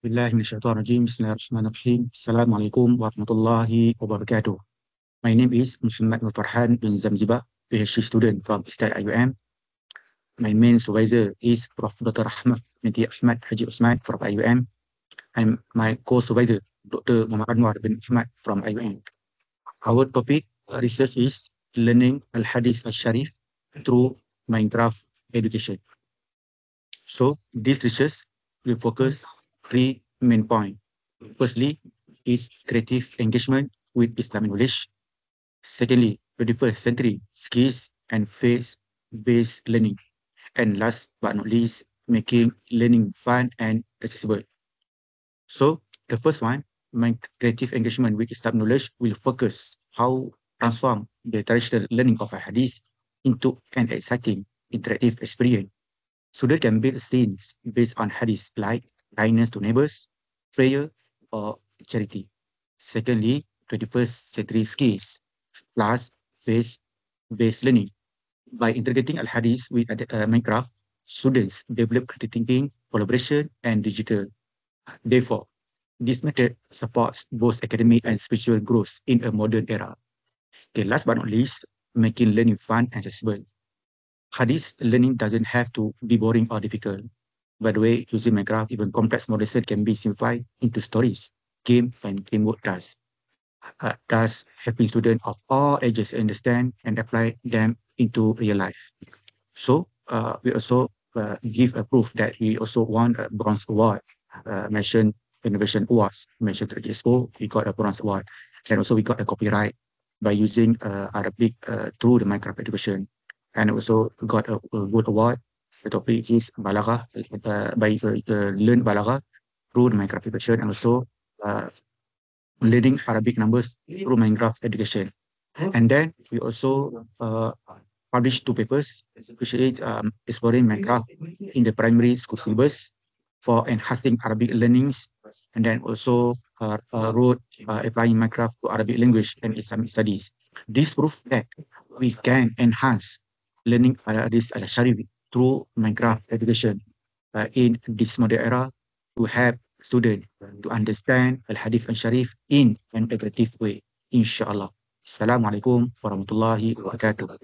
Bismillahirrahmanirrahim. Bismillahirrahmanirrahim. Assalamualaikum warahmatullahi wabarakatuh. My name is Muhammad Nur Farhan bin Zamziba, PhD student from Ustad IUM. My main supervisor is Prof. Dr. Rahmat binti Ahmad Haji Osman from IUM. And my co-supervisor, Dr. Muhammad Anwar bin Ahmad from IUM. Our topic research is learning Al-Hadith Al-Sharif through Minecraft education. So this research will focus three main points. Firstly, is creative engagement with Islamic knowledge. Secondly, 21st century skills and faith-based learning. And last but not least, making learning fun and accessible. So the first one, my creative engagement with Islamic knowledge will focus how transform the traditional learning of a hadith into an exciting interactive experience. Students can build scenes based on hadith like kindness to neighbors, prayer, or charity. Secondly, 21st century skills plus faith-based learning. By integrating Al-Hadith with Minecraft, students develop critical thinking, collaboration, and digital. Therefore, this method supports both academic and spiritual growth in a modern era. Okay, last but not least, making learning fun and accessible. Hadith learning doesn't have to be boring or difficult. By the way, using Minecraft, even complex model set can be simplified into stories, game, and teamwork tasks. Thus, helping students of all ages understand and apply them into real life. So, we also give a proof that we also won a bronze award, mentioned Innovation Awards, mentioned at the Expo, we got a bronze award. And also we got a copyright by using Arabic through the Minecraft education. And also got a good award. The topic is Balaghah, by learn Balaghah through the Minecraft education, and also learning Arabic numbers through Minecraft education. And then we also published two papers, which is exploring Minecraft in the primary school syllabus for enhancing Arabic learnings, and then also wrote applying Minecraft to Arabic language and Islamic studies. This proves that we can enhance learning Al-Hadith Al-Sharif through Minecraft education in this modern era to help students to understand Al-Hadith Al-Sharif in an integrative way, inshallah. Assalamualaikum warahmatullahi wabarakatuh.